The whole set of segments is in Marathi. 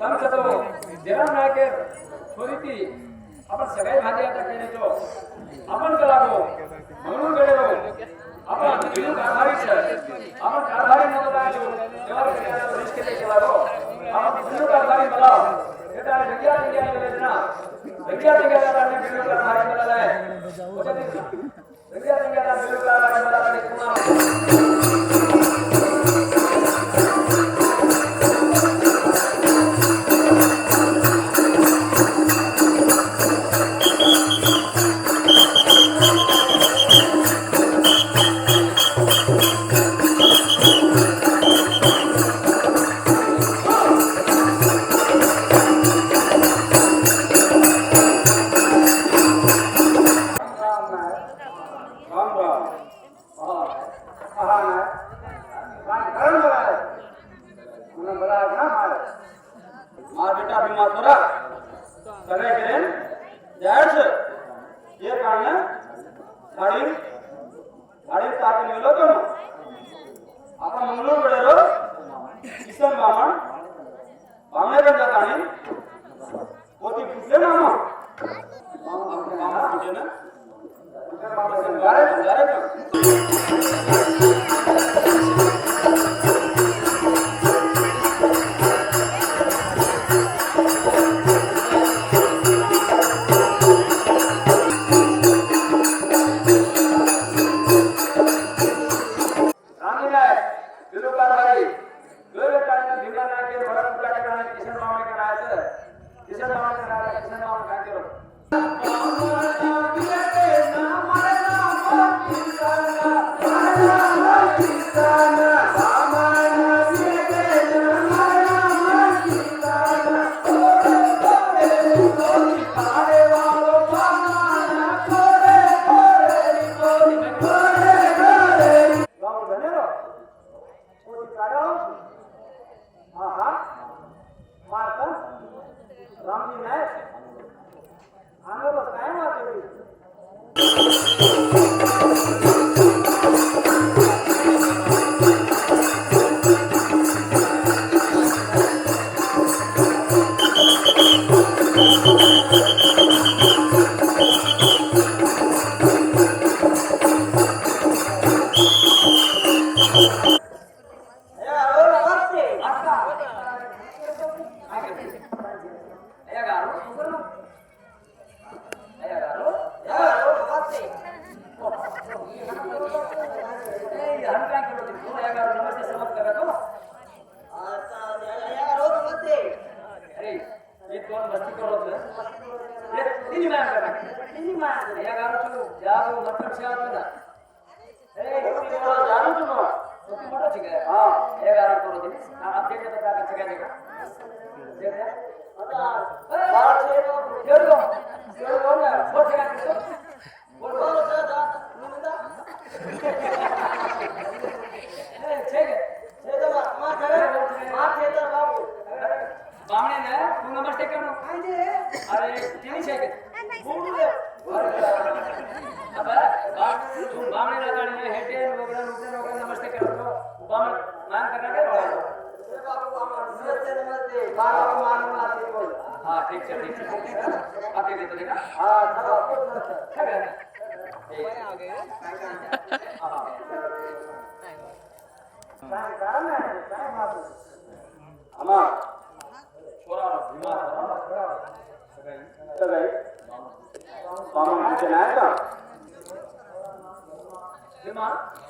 समजतो जेव्हा नायके थोडी ती आपण सगळे भाजी आता केलेतो आपण करावो म्हणून गेलेलो आपण बिलू कारभारी आपण कारभारी नव्हतो जेव्हा रिस्क केले केलालो आपण बिलू कारभारी बनाव बेटा जग्या जग्या योजना जग्या जग्याला बिलू कारभारी बनाला आहे जग्या जग्याला बिलू कारभारी बनाला आहे तुम्हाला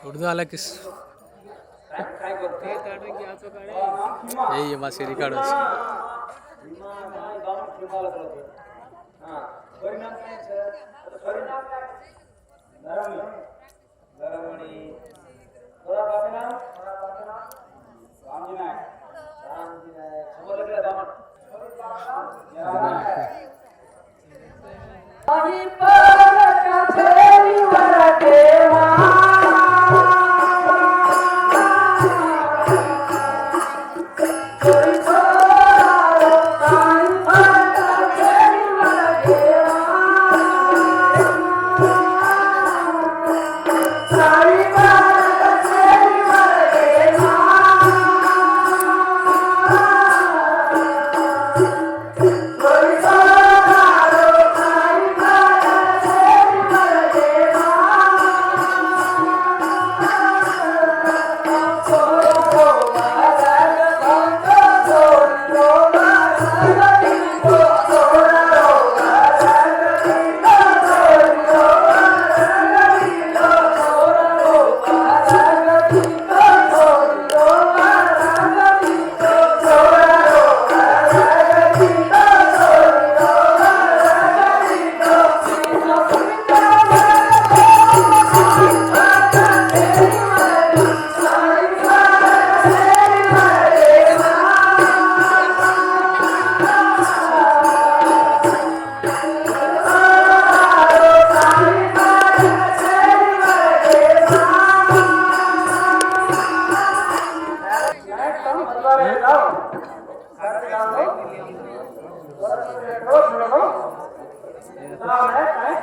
उर्दू आला किस ये मासे रिकॉर्ड नाव आहे काय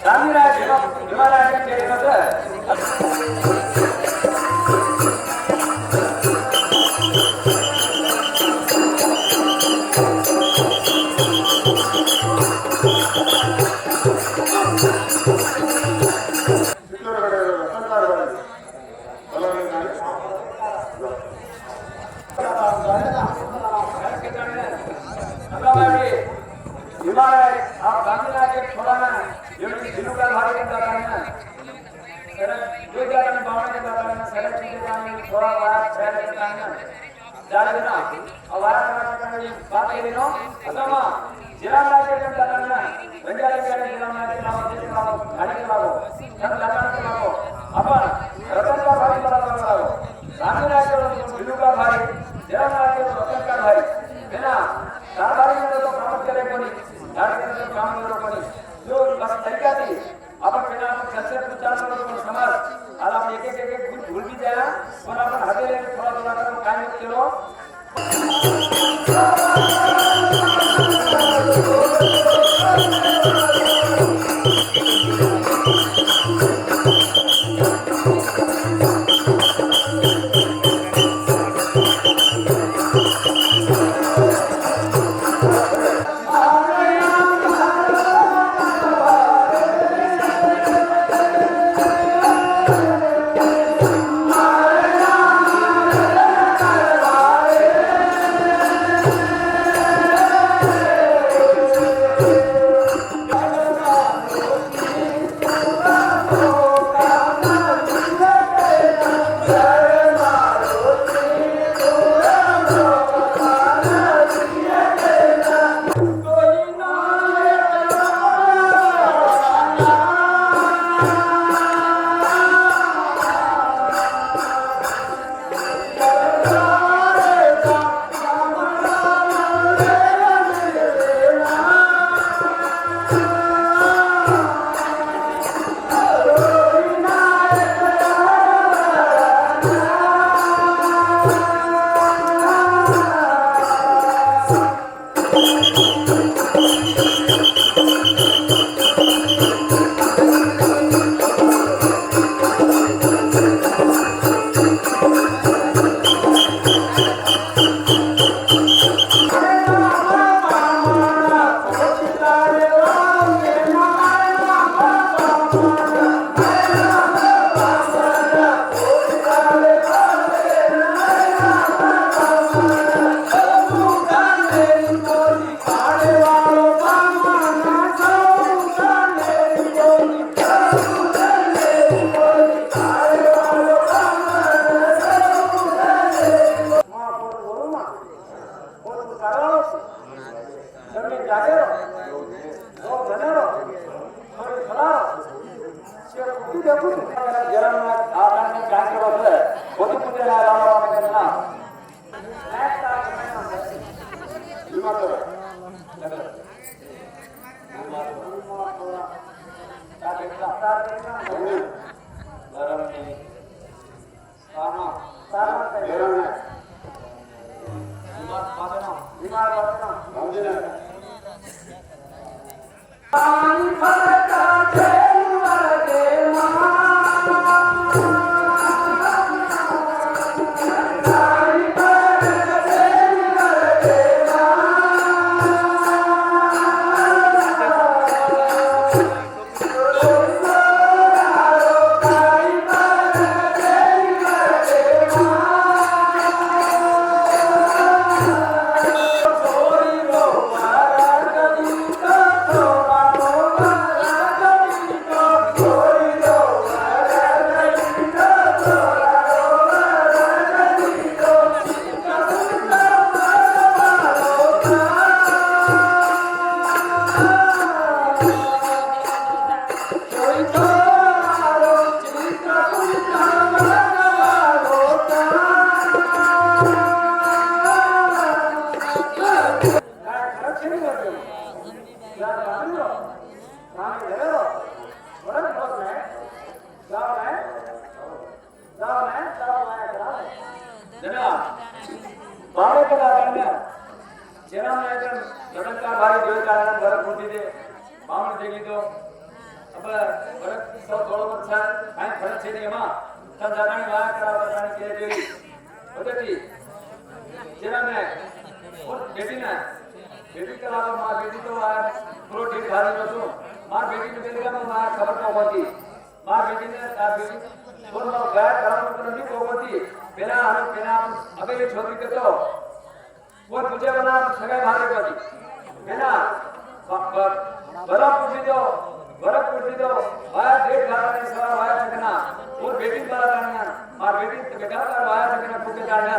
गांधीराज हिमालयाचे केले हिमालय आप गांधीराज के छोड़ा ना ये दिनों का भारी के जाता है ना जो जाता है बावड़ा के जाता है ना सड़क के जाता है थोड़ा बाहर शहर के जाता है ना जाने ना और बाहर का बात ये दिनों अतमा जिला राज्य के जाता है ना बंजारा के जिला राज्य के नाम से नाम गाड़ी के नाम सब जाता के नाम अपन रतन का भारी बड़ा बड़ा गांधीराज के दिनों का भारी जिला राज्य के रतन का भारी है ना कारभारी में तो काम करे कोणी गाड़ी में तो काम करो कोणी जो बस तरीका थी अपन बिना चर्चा विचार करो तो समाज आला एक एक भूल भी जाए और अपन हटे लेके थोड़ा थोड़ा कर काम करो बरं सौ थोडं वर्षा काय फरक छे नहीं मां तब जाने वाला करा जाने के लिए होते थी जेना में और बेटी ना बेटी का लाभ मां बेटी तो आ प्रोटीन खाली नसो मां बेटी ने बेटी का मां खबर तो होती मां बेटी ने आ बेटी और मां गाय काम करनी तो होती पेला हम पेला अबे ये छोरी के तो वो तुझे बना सगाई भारे होती है ना बर्फ पूछ दो वाया देख रहा है सवार वाया सकना और बेटी वाला जाना मां बेटी तो बेटा का वाया सकना पूछे जाना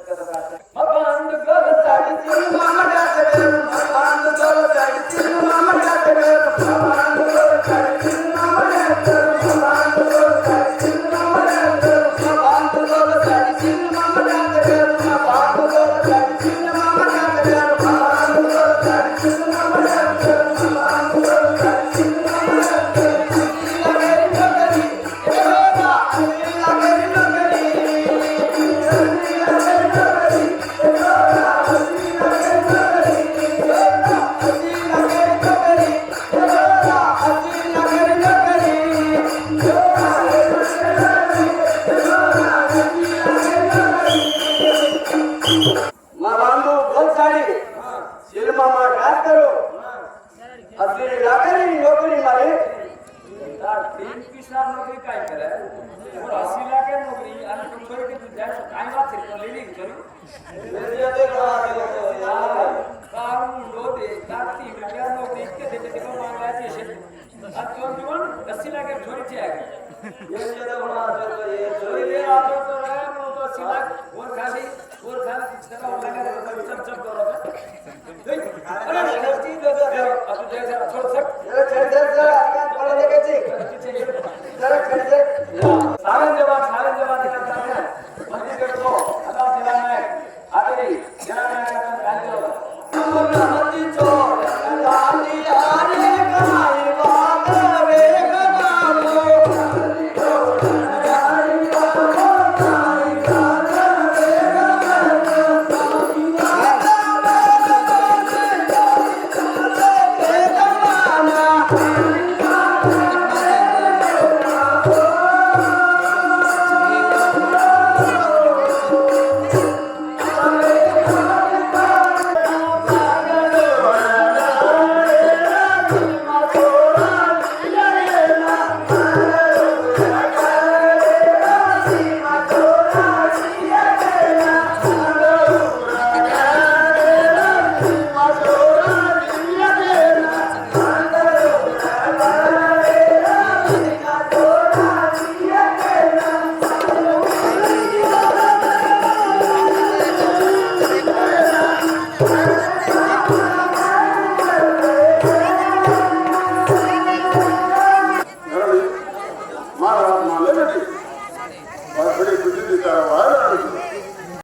मबांद गोल साडीतील मामड्यात गर मबांद गोल साडीतील मामड्यात गर मबांद गोल साडीतील मामड्यात गर मबांद गोल साडीतील मामड्यात गर मबांद गोल साडीतील मामड्यात गर मबांद गोल साडीतील मामड्यात गर मबांद गोल साडीतील मामड्यात गर मबांद गोल साडीतील मामड्यात गर लागेल नगरी एवढा लागेल नगरी बांधू बोल साडी शिलमामा काय करो असली लागरी नोकरी मारे तीन पिसणार नोकरी काय करे और 80 लाख नोकरी आणि तुमच्याकडे की तुझ्या काय बात आहे लेली करू काम लोटे ताती रुपया नोकरी इतके देते ते कोण मागायचे शेत आज तो जीवन 80 लाख छोरीची आहे ये चोरी दे रातो तो रे तो 80 लाख वर खाली